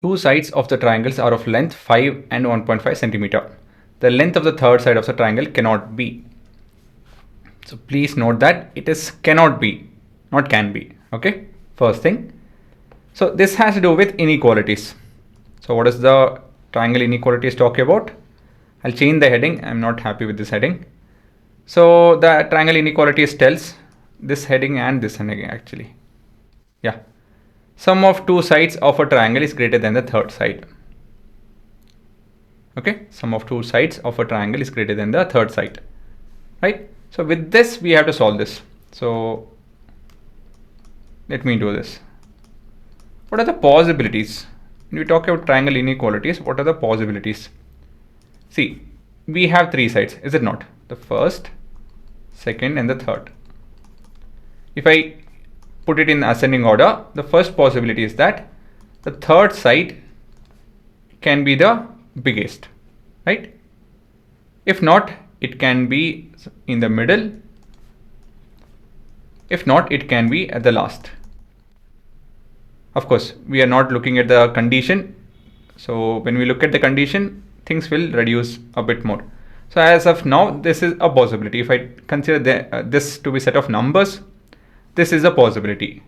Two sides of the triangles are of length 5 and 1.5 centimeter. The length of the third side of the triangle cannot be. So please note that it is cannot be, not can be. Okay, first thing. So this has to do with inequalities. So what is the triangle inequalities talking about? I'll change the heading. I'm not happy with this heading. So the triangle inequalities tells this heading and this heading actually. Yeah. Sum of two sides of a triangle is greater than the third side. Okay, sum of two sides of a triangle is greater than the third side. Right? So with this, we have to solve this. So let me do this. What are the possibilities? When we talk about triangle inequalities, what are the possibilities? See, we have three sides, is it not? The first, second, and the third. If I put it in ascending order, the first possibility is that the third side can be the biggest, right? If not, it can be in the middle. If not, it can be at the last. Of course, we are not looking at the condition. So when we look at the condition, things will reduce a bit more. So as of now, this is a possibility. If I consider this to be set of numbers, this is a possibility.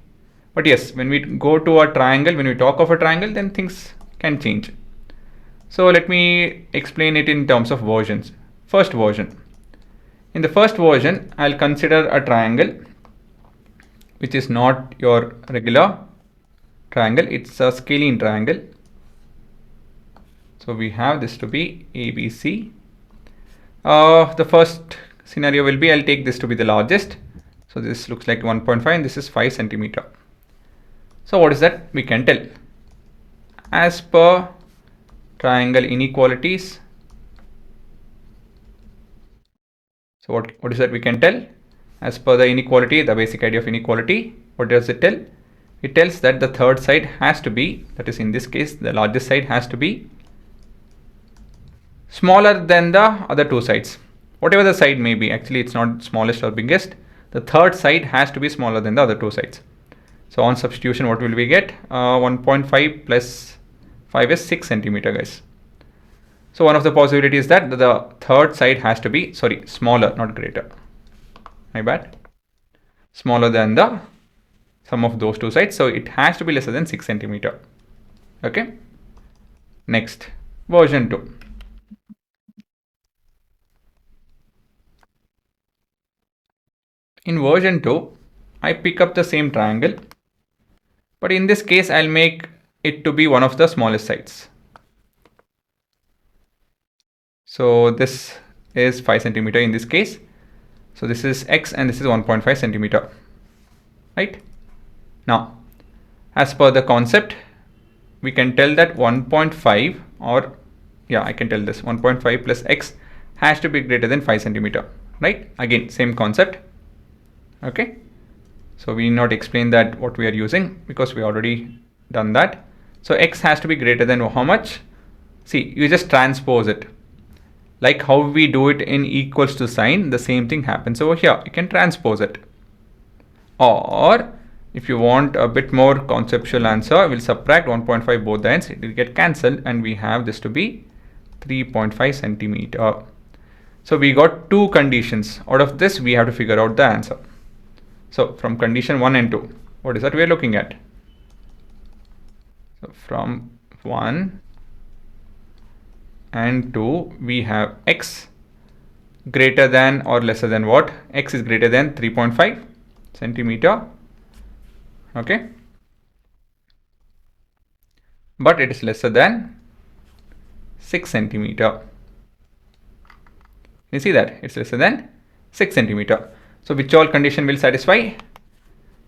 But yes, when we go to a triangle, when we talk of a triangle, then things can change. So let me explain it in terms of versions. First version. In the first version, I'll consider a triangle which is not your regular triangle. It's a scalene triangle. So we have this to be ABC. The first scenario will be, I'll take this to be the largest. So this looks like 1.5 and this is 5 centimeter. So what is that we can tell? As per triangle inequalities. So what is that we can tell? As per the inequality, the basic idea of inequality, what does it tell? It tells that the third side has to be, that is in this case, the largest side has to be smaller than the other two sides. Whatever the side may be, actually it's not smallest or biggest. The third side has to be smaller than the other two sides. So on substitution, what will we get? 1.5 plus 5 is 6 centimeter, guys. So one of the possibilities is that the third side has to be, smaller, not greater. My bad. Smaller than the sum of those two sides. So it has to be lesser than 6 centimeter. Okay. Next, version 2. In version 2, I pick up the same triangle, but in this case, I'll make it to be one of the smallest sides. So this is 5 centimeter in this case. So this is X and this is 1.5 centimeter, right? Now, as per the concept, we can tell that 1.5 or I can tell this 1.5 plus X has to be greater than 5 centimeter, right? Again, same concept. Okay, so we need not explain that what we are using because we already done that. So X has to be greater than how much? See, you just transpose it. Like how we do it in equals to sign, the same thing happens over here. You can transpose it. Or if you want a bit more conceptual answer, we'll subtract 1.5 both the ends. It will get cancelled and we have this to be 3.5 centimeter. So we got two conditions. Out of this, we have to figure out the answer. So from condition 1 and 2, what is that we are looking at? So from 1 and 2, we have X greater than or lesser than what? X is greater than 3.5 centimeter. Okay. But it is lesser than 6 centimeter. You see that? It's lesser than 6 centimeter. So which all condition will satisfy?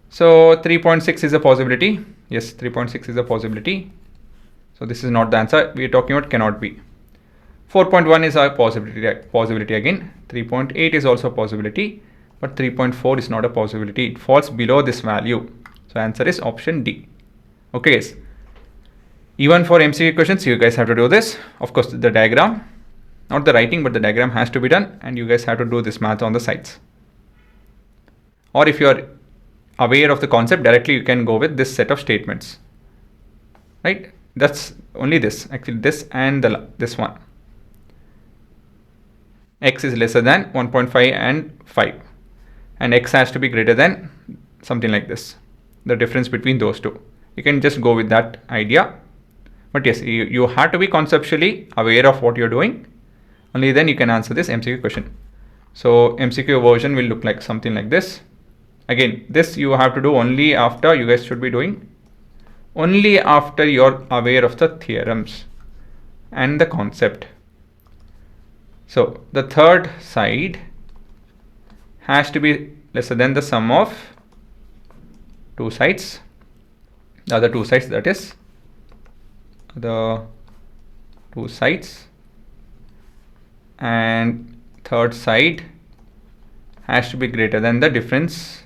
So 3.6 is a possibility. Yes, 3.6 is a possibility. So this is not the answer. We are talking about cannot be. 4.1 is a possibility again. 3.8 is also a possibility. But 3.4 is not a possibility. It falls below this value. So answer is option D. Okay, guys. Even for MCQ questions, you guys have to do this. Of course, the diagram, not the writing, but the diagram has to be done. And you guys have to do this math on the sides. Or if you are aware of the concept, directly you can go with this set of statements. Right? that's only this, actually this and this one. X is lesser than 1.5 and 5, and X has to be greater than something like this, the difference between those two. You can just go with that idea, but yes, you have to be conceptually aware of what you're doing. Only then you can answer this MCQ question. So MCQ version will look like something like this. Again, this you have to do only after, you guys should be doing only after you're aware of the theorems and the concept. So the third side has to be lesser than the sum of two sides, the other two sides, that is the two sides, and third side has to be greater than the difference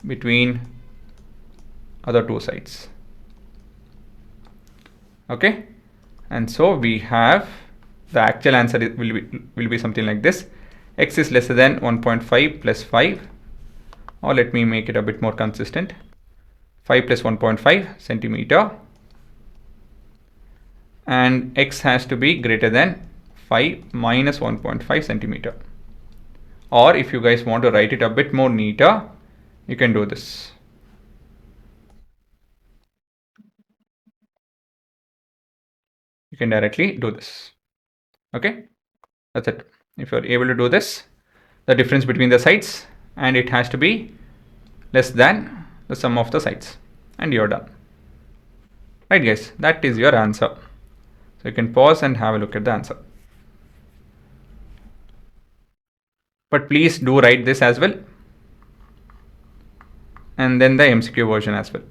between other two sides. Okay, and so we have the actual answer will be something like this. X is lesser than 1.5 plus 5, or let me make it a bit more consistent, 5 plus 1.5 centimeter, and X has to be greater than 5 minus 1.5 centimeter. Or if you guys want to write it a bit more neater, you can do this. You can directly do this. Okay, that's it. If you're able to do this, the difference between the sides, and it has to be less than the sum of the sides, and you're done. Right guys, that is your answer. So you can pause and have a look at the answer. But please do write this as well, and then the MCQ version as well.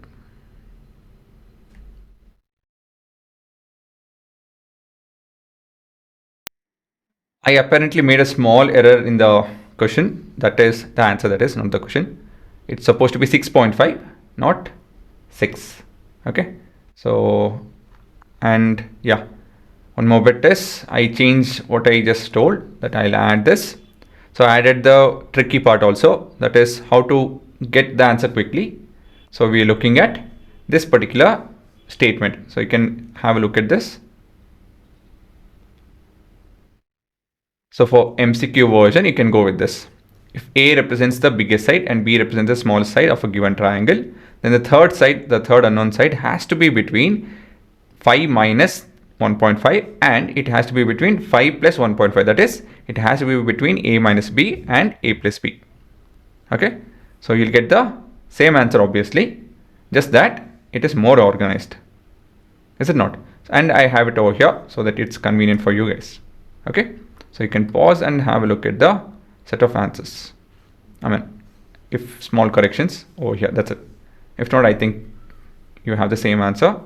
I apparently made a small error in the question, that is the answer, that is not the question. It's supposed to be 6.5, not 6. Okay, so, and yeah, one more bit is I changed what I just told, that I'll add this. So I added the tricky part also, that is how to get the answer quickly. So we are looking at this particular statement. So you can have a look at this. So for MCQ version, you can go with this. If A represents the biggest side and B represents the smallest side of a given triangle, then the third side, the third unknown side, has to be between 5 minus 1.5, and it has to be between 5 plus 1.5. That is, it has to be between A minus B and A plus B. Okay, so you'll get the same answer obviously, just that it is more organized. Is it not? And I have it over here so that it's convenient for you guys. Okay, so you can pause and have a look at the set of answers. I mean, if small corrections over here, that's it. If not, I think you have the same answer